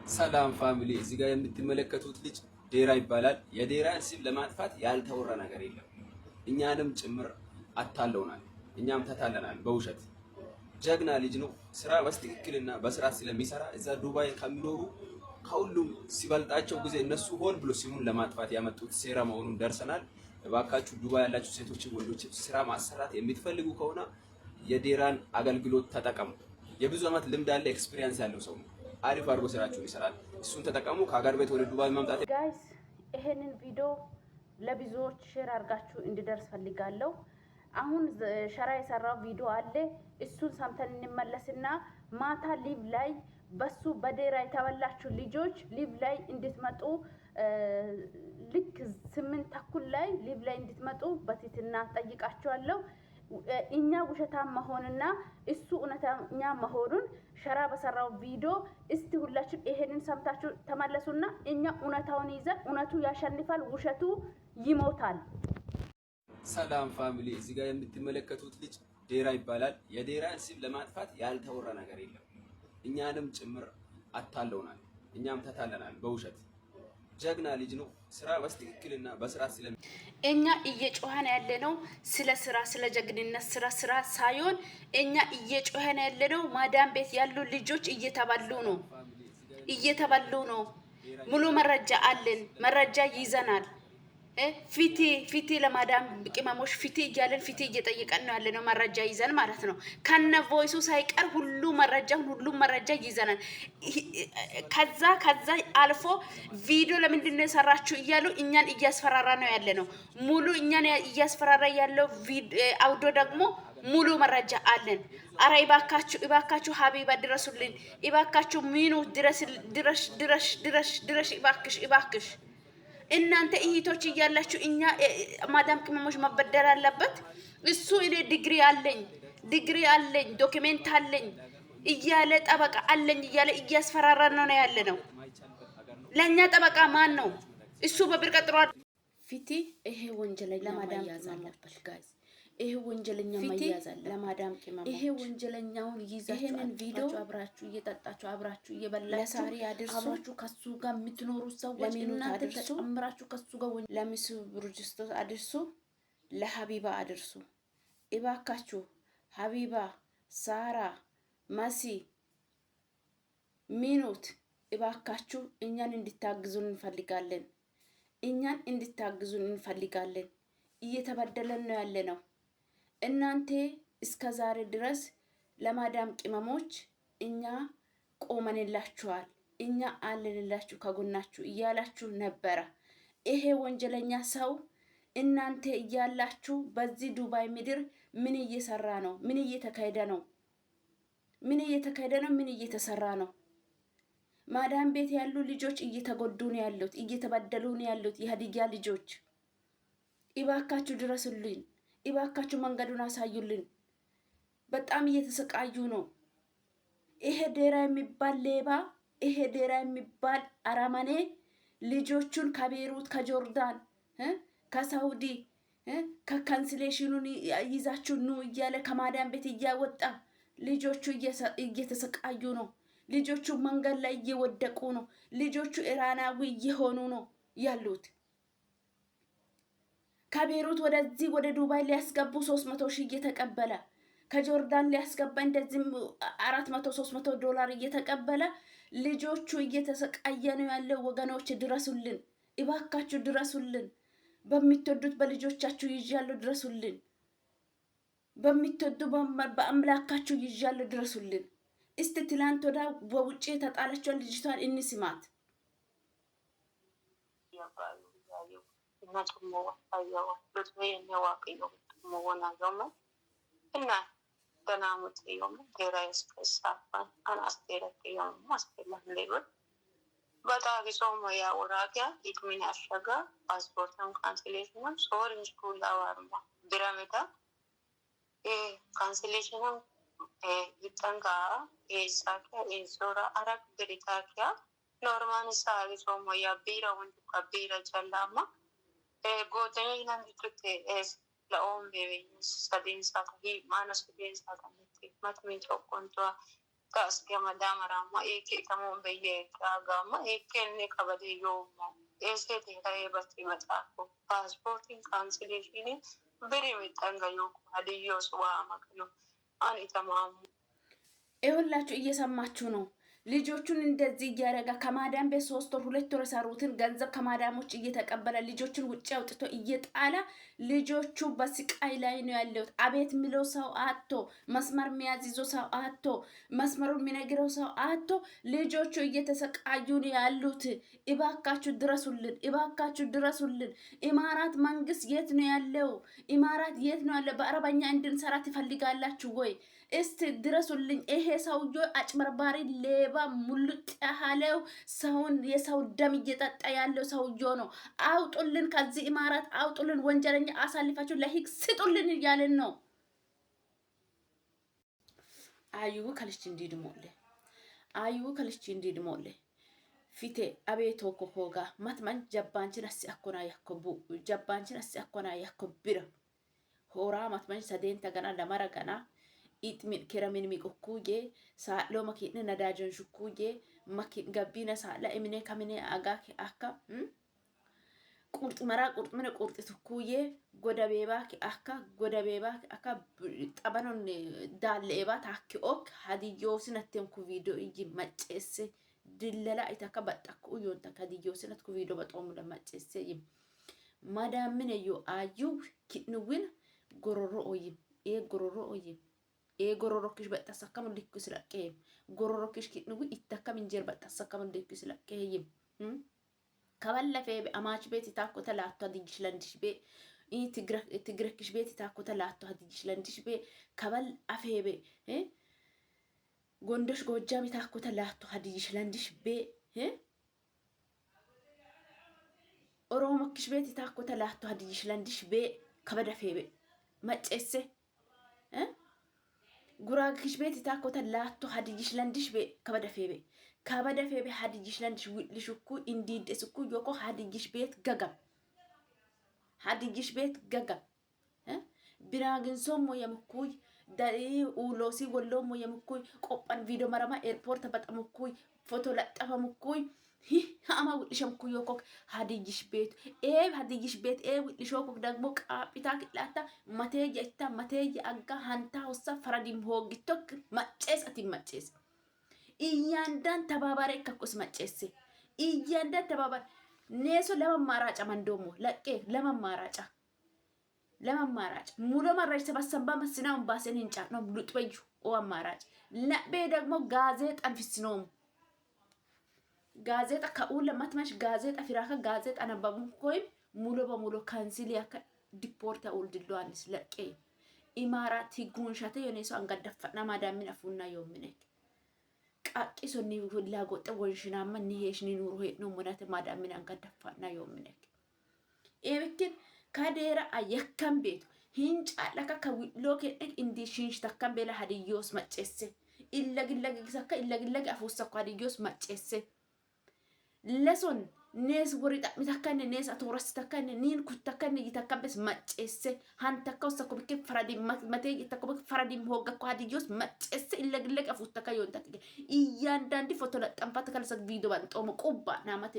ሰላም ፋሚሊ፣ እዚህ ጋር የምትመለከቱት ልጅ ዴራ ይባላል። የዴራን ስም ለማጥፋት ያልተወራ ነገር የለም። እኛንም ጭምር አታለውናል፣ እኛም ተታለናል በውሸት። ጀግና ልጅ ነው። ስራ በትክክልና በስርዓት ስለሚሰራ እዛ ዱባይ ከሚኖሩ ከሁሉም ሲበልጣቸው ጊዜ እነሱ ሆን ብሎ ስሙን ለማጥፋት ያመጡት ሴራ መሆኑን ደርሰናል። እባካችሁ ዱባይ ያላችሁ ሴቶችም ወንዶችም ስራ ማሰራት የምትፈልጉ ከሆነ የዴራን አገልግሎት ተጠቀሙ። የብዙ ዓመት ልምድ ያለ ኤክስፒሪየንስ ያለው ሰው ነው። አሪፍ አድርጎ ስራችሁን ይሰራል። እሱን ተጠቀሙ። ከሀገር ቤት ወደ ዱባይ መምጣት ጋይስ፣ ይሄንን ቪዲዮ ለብዙዎች ሼር አድርጋችሁ እንዲደርስ ፈልጋለሁ። አሁን ሸራ የሰራው ቪዲዮ አለ። እሱን ሰምተን እንመለስና ማታ ሊቭ ላይ በሱ በዴራ የተበላችሁ ልጆች ሊቭ ላይ እንድትመጡ ልክ 8 ተኩል ላይ ሊቭ ላይ እንድትመጡ በትህትና ጠይቃችኋለሁ። እኛ ውሸታም መሆንና እሱ እውነተኛ መሆኑን ሸራ በሰራው ቪዲዮ እስቲ ሁላችን ይሄንን ሰምታችሁ ተመለሱና እኛ እውነታውን ይዘን እውነቱ ያሸንፋል፣ ውሸቱ ይሞታል። ሰላም ፋሚሊ፣ እዚህ ጋር የምትመለከቱት ልጅ ዴራ ይባላል። የዴራን ስም ለማጥፋት ያልተወራ ነገር የለም። እኛንም ጭምር አታለውናል፣ እኛም ተታለናል በውሸት። ጀግና ልጅ ነው። ስራ በትክክልና በስርዓት ስለ እኛ እየጮኸን ያለነው ስለ ስራ ስለ ጀግንነት ስራ ሳይሆን እኛ እየጮኸን ያለነው ማዳም ቤት ያሉ ልጆች እየተበሉ ነው። ሙሉ መረጃ አለን፣ መረጃ ይዘናል። ፊቲ ለማዳም ቅመሞች ፊቲ እያለን ፊቲ እየጠየቀን ነው ያለነው፣ መረጃ ይዘን ማለት ነው። ከነ ቮይሱ ሳይቀር ሁሉም መረጃ ይዘናል። ከዛ አልፎ ቪዲዮ ለምንድን ነው የሰራችሁ እያሉ እኛን እያስፈራራ ነው ያለነው። ሙሉ እኛን እያስፈራራ ያለው አውዶ ደግሞ ሙሉ መረጃ አለን። አረ እባካችሁ ሀቢባ ድረሱልን፣ እባካችሁ ሚኑ ድረሽ እባክሽ እናንተ እህቶች እያላችሁ እኛ ማዳም ቅመሞች መበደር አለበት። እሱ እኔ ዲግሪ አለኝ ዶክሜንት አለኝ እያለ ጠበቃ አለኝ እያለ እያስፈራራ ነው ያለ ነው። ለኛ ጠበቃ ማን ነው? እሱ በብር ቀጥሯል። ፊቲ ይሄ ወንጀለኛ ለማዳም ያዛለበት ጋይስ፣ ይሄ ወንጀለኛ ማያዛለ ለማዳም ቅመሞች ይሄ ወንጀለኛውን ይዛችሁ ይሄንን ቪዲዮ አብራችሁ እየጠጣችሁ አብራችሁ እየበላችሁ ለሳሪ አድርሱ። አብራችሁ ከሱ ጋር የምትኖሩ ሰዎች እናንተ ተጨምራችሁ ከሱ ጋር ለሚስ ብሩጅስቶ አድርሱ፣ ለሀቢባ አድርሱ። እባካችሁ ሀቢባ፣ ሳራ፣ መሲ፣ ሚኑት እባካችሁ እኛን እንድታግዙን እንፈልጋለን። እየተበደለን ነው ያለ ነው። እናንተ እስከ ዛሬ ድረስ ለማዳም ቅመሞች እኛ ቆመንላችኋል፣ እኛ አለንላችሁ ከጎናችሁ እያላችሁ ነበረ። ይሄ ወንጀለኛ ሰው እናንተ እያላችሁ በዚህ ዱባይ ምድር ምን እየሰራ ነው? ምን እየተካሄደ ነው? ምን እየተሰራ ነው? ማዳም ቤት ያሉ ልጆች እየተጎዱ ነው ያሉት፣ እየተበደሉ ነው ያሉት። የሀዲያ ልጆች እባካችሁ ድረሱልን፣ እባካችሁ መንገዱን አሳዩልን። በጣም እየተሰቃዩ ነው። ይሄ ዴራ የሚባል ሌባ፣ ይሄ ዴራ የሚባል አረመኔ ልጆቹን ከቤሩት ከጆርዳን ከሳውዲ ከካንስሌሽኑን ይዛችሁ ኑ እያለ ከማዳም ቤት እያወጣ ልጆቹ እየተሰቃዩ ነው። ልጆቹ መንገድ ላይ እየወደቁ ነው። ልጆቹ ኢራናዊ እየሆኑ ነው ያሉት። ከቤሩት ወደዚህ ወደ ዱባይ ሊያስገቡ 300 ሺህ እየተቀበለ ከጆርዳን ሊያስገባ እንደዚህ 400-300 ዶላር እየተቀበለ ልጆቹ እየተሰቃየ ነው ያለው። ወገኖች ድረሱልን፣ እባካችሁ ድረሱልን። በሚትወዱት በልጆቻችሁ ይዣለሁ፣ ድረሱልን። በሚትወዱ በአምላካችሁ ይዣለሁ፣ ድረሱልን። እስቲ ትላንት ወዳ በውጪ የተጣለችውን ልጅቷን እንስማት። እና ደናሙት ይሁን ዴራይስ ከሳፋን አናስቴረክ ይሁን ማስፈላጊ ሌሎች በጣም ሶሞ ያ ወራቂያ ኢክሚን አሸጋ ፓስፖርቱን ካንስሌሽን ሶሪንጅ ኩል አዋርማ ድራሜታ ካንስሌሽን ይጠንጋ የሳከ የሶራ አራክ ድሪታኪያ ኖርማን ሳሪ ሶሞ ያ ቢራ ወንድ ከቢራ ጨላማ ጎተኝ ለምትት ለኦም ቤቢ ሰዲን ሳካ ማነስ ቤን ሳካ ማትሚን ጮቆንቷ كاسكي مدام راما إيكي كمون بيك أغاما إيكي نكبدي يوم إيسيتي غيبتي متاكو باسبورتين كانسليشيني بري متنغيوكو هديوس وامكيو أني تمام ይኸውላችሁ እየሰማችሁ ነው። ልጆቹን እንደዚህ እያደረገ ከማዳም ቤት 3 ወር 2 ወር ሰሩትን ገንዘብ ከማዳሞች እየተቀበለ ልጆቹን ውጭ አውጥቶ እየጣለ ልጆቹ በስቃይ ላይ ነው ያለው። አቤት የሚለው ሰው አቶ መስመር የሚያዝዘው ሰው አቶ መስመሩን የሚነግረው ሰው አቶ ልጆቹ እየተሰቃዩ ነው ያሉት። እባካችሁ ድረሱልን፣ እባካችሁ ድረሱልን። ኢማራት መንግስት የት ነው ያለው? ኢማራት የት ነው ያለው? በአረበኛ እንድንሰራ ትፈልጋላችሁ ወይ? እስቲ ድረሱልኝ። ይሄ ሰውዬ አጭበርባሪ ሌባ ሙልጥ ያለው ሰውን የሰው ደም እየጠጣ ያለው ሰውዬ ነው። አውጡልን፣ ከዚህ ኢማራት አውጡልን፣ ወንጀለኛ አሳልፋችሁ ለህግ ስጡልን እያልን ነው። አዩ ከልች እንዲድሞለ አዩ ከልች እንዲድሞለ ፊቴ አቤቶ ኮኮጋ ማትማን ጀባንችን አሲ አኮና ያኮቡ ጀባንችን አሲ አኮና ያኮብረ ሆራ ማትማን ሰዴን ተገና ለማረገና itmin kiramin mi kokuje sa lo makin na dajon shukuje makin gabina sa la emine kamine aga ki akka qurt mara qurt mena qurt tukuje goda beba ki akka tabanon dal eba takki ok hadiyo sinatem ku video iji macesse dillala itaka batakku yonta kadiyo sinat ku video batom da macesse yim madam mine yo ayu kitnuwin gororo oyim gororo oyim gororokkish በጣሰከም ልክስ ለቀ ጎሮሮክሽ ኪንው ይተከም እንጀር በጣሰከም ልክስ ለቀ ከባለፈ አማች ቤት ታኮ ተላቶ አዲሽ ለንዲሽ ቤ ትግረክሽ ቤት ታኮ ተላቶ አዲሽ ለንዲሽ ቤ ከባል አፈቤ ጎንደሽ ጎጃም ታኮ ተላቶ አዲሽ ለንዲሽ ቤ ኦሮሞክሽ ቤት ታኮ ተላቶ አዲሽ ለንዲሽ ቤ ከበደፈቤ መጨሰ ጉራግሽ ቤት ታኮተ ላቶ ሀዲጅሽ ለንዲሽ ቤ ከበደፌቤ ሀዲጅሽ ለንዲሽ ልሽኩ እንዲደስኩ ዮኮ ሀዲጅሽ ቤት ገገም ቢራግን ሶሞ የምኩይ ዳይ ኡሎሲ ወሎሞ የምኩይ ቆጳን ቪዲዮ መረማ ኤርፖርት በጣምኩይ ፎቶ ለጠፈምኩይ አማ ውልሽምኩ ዮኮ ሀዲጅሽ ቤት ውልሾኮ ደግሞ ቃጲታ ክላታ መቴየ አጋ ሀንታ ወሳ ፈረዲም ሆግቶክ መጨስ እያንዳን ተባባሪ ከኩስ መጨስ እያንዳን ተባባሪ ኔሶ ለመማራጫ መንዶሞ ለቄ ለመማራጫ ሙሉ መራጭ ተበሰንባ መስናውን ባሰን እንጫ ነው ብሉጥበዩ ኦ አማራጭ ለቤ ደግሞ ጋዜጣን ፍስኖም ጋዜጣ ከኡለ ማትማሽ ጋዜጣ ፊራካ ጋዜጣ ነበሙ ኮይም ሙሉ በሙሉ ካንሲል ያከ ዲፖርት አውልድሏንስ ለቄ ኢማራት ጉንሻተ የኔ ሰው አንገደፈና ማዳምን አፉና የውምነክ ቃቂሶኒ ሁላ ጎጠ ወንሽናማ ንሄሽኒ ኑሩ ሄድኑ ሙናተ ማዳምን አንገደፈና የውምነክ ኤብክን ካዴራ አየከም ቤቱ ሂንጫ ለካ ከዊሎክ እንዲ ሽንሽ ተከም በላ ሀዲዮስ መጨሰ ኢለግለግ አፉሰኳ ሀዲዮስ መጨሰ ለሶን ኔስ ወሪጣ ሚታከነ ኔስ አቶራስ ተከነ ኒን ኩተከነ ይተከበስ መጨሰ ሃንተከው ሰኩብከ ፈራዲ መቴ ይተከበክ ፈራዲ ሆገ ኳዲጆስ መጨሰ ኢለግለግ አፉተከ ይወንተከ እያንዳንዲ ፎቶ ለጠንፋት ከለሰክ ቪዲዮ ባንጦም ቁባ ናመቴ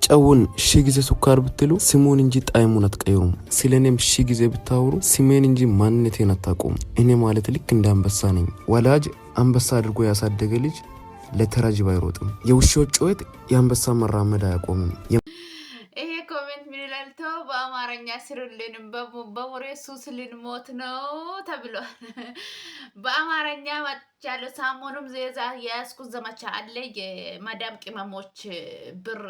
ጨውን ሺ ጊዜ ሱካር ብትሉ ስሙን እንጂ ጣይሙን አትቀይሩም። ስለኔም ሺ ጊዜ ብታወሩ ስሜን እንጂ ማንነቴን አታውቁም። እኔ ማለት ልክ እንደ አንበሳ ነኝ። ወላጅ አንበሳ አድርጎ ያሳደገ ልጅ ለተራጅ ባይሮጥም የውሾች ጩኸት የአንበሳ መራመድ አያቆምም። ይሄ ኮሜንት ምን ይላል? ተው በአማርኛ ስሩልን፣ በሞሬ ሱስልን ሞት ነው ተብሏል። በአማርኛ ማቻለው ሰሞኑን ዜዛ የያዝኩት ዘመቻ አለ። የማዳም ቅመሞች ብር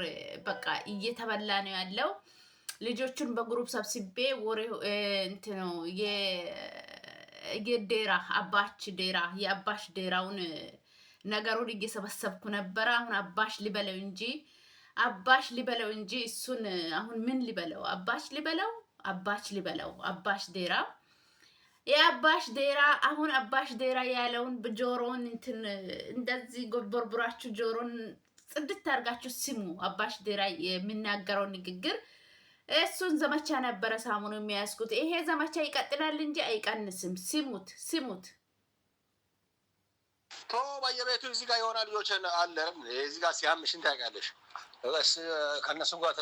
በቃ እየተበላ ነው ያለው። ልጆቹን በግሩፕ ሰብስቤ ወሬ እንትነው የዴራ አባች ዴራ የአባሽ ዴራውን ነገሩን እየሰበሰብኩ ነበር። አሁን አባሽ ሊበለው እንጂ እሱን አሁን ምን ሊበለው? አባሽ ዴራ የአባሽ ዴራ አሁን አባሽ ዴራ ያለውን በጆሮን እንትን እንደዚህ ጎርቦርቡራችሁ ጆሮን ጽድት አድርጋችሁ ስሙ። አባሽ ዴራ የሚናገረው ንግግር እሱን ዘመቻ ነበረ ሳሙኑ የሚያስኩት። ይሄ ዘመቻ ይቀጥላል እንጂ አይቀንስም። ስሙት። ቶ በየቤቱ እዚህ ጋር የሆነ ልጆች አለ እዚህ ጋር ሲያምሽን ታውቂያለሽ። በስ ከነሱ ጋር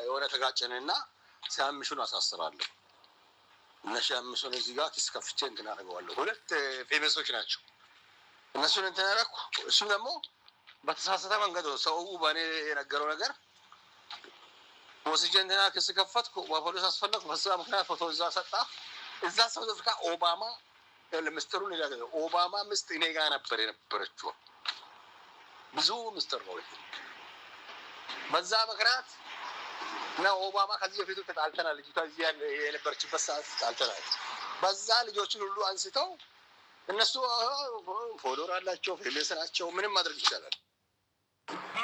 የሆነ ተጋጨንና ሲያምሹን አሳስራለሁ። እነሱ ያምሹን እዚህ ጋር ኪስ ከፍቼ እንትን አደርገዋለሁ። ሁለት ፌመሶች ናቸው። እነሱን እንትን አደረኩ። እሱም ደግሞ በተሳሳተ መንገድ ሰው በእኔ የነገረው ነገር ወስጄ እንትና ክስ ከፈትኩ። በፖሊስ አስፈለግኩ። በዛ ምክንያት ፎቶ እዛ ሰጣ። እዛ ሳውዝ አፍሪካ ኦባማ ምስጢሩን ይላል። ኦባማ ምስጥ እኔ ጋር ነበር የነበረችው። ብዙ ምስጢር ነው። በዛ ምክንያት እና ኦባማ ከዚህ በፊት ተጣልተናል። ልጅቷ እዚህ የነበረችበት ሰዓት ተጣልተናል። በዛ ልጆችን ሁሉ አንስተው እነሱ ፎሎወር አላቸው፣ ፌመስ ናቸው። ምንም ማድረግ ይቻላል።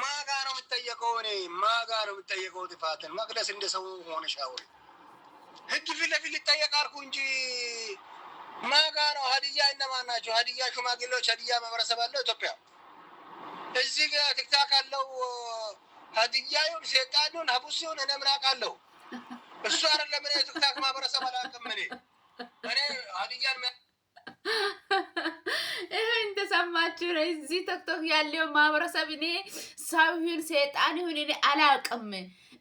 ማጋ ነው የምጠየቀው። እኔ ማጋ ነው የምጠየቀው ጥፋትን። መቅደስ እንደ ሰው ሆነሽ አውሪ። ህግ ፊት ለፊት ሊጠየቅ አልኩ እንጂ ማጋ ነው። ሀዲያ እነማን ናቸው? ሀዲያ ሽማግሌዎች፣ ሀዲያ ማህበረሰብ አለው ኢትዮጵያ። እዚህ ጋር ቲክታክ አለው። ሀዲያዩን ሴጣኑን ሀቡሲውን እኔ ምን አውቃለሁ? እሱ አይደለም እኔ ቲክታክ ማህበረሰብ አላውቅም። እኔ ሀዲያን ይሄ እንደሰማችሁ ነው። እዚህ ቲክቶክ ያለው ማህበረሰብ እኔ ሰው ይሁን ሴጣን ይሁን እኔ አላውቅም።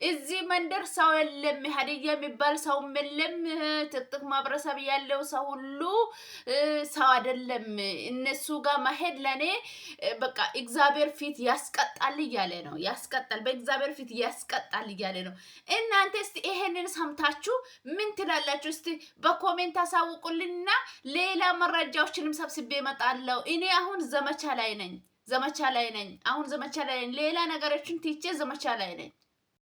እዚህ መንደር ሰው የለም፣ ሀዲያ የሚባል ሰው የለም። ቲክቶክ ማህበረሰብ ያለው ሰው ሁሉ ሰው አይደለም። እነሱ ጋር መሄድ ለኔ በቃ እግዚአብሔር ፊት ያስቀጣል እያለ ነው። ያስቀጣል፣ በእግዚአብሔር ፊት ያስቀጣል እያለ ነው። እናንተ እስቲ ይሄንን ሰምታችሁ ምን ትላላችሁ? እስቲ በኮሜንት አሳውቁልኝና ሌላ መረጃዎችንም ሰብስቤ እመጣለሁ። እኔ አሁን ዘመቻ ላይ ነኝ። አሁን ዘመቻ ላይ ነኝ። ሌላ ነገሮችን ትቼ ዘመቻ ላይ ነኝ።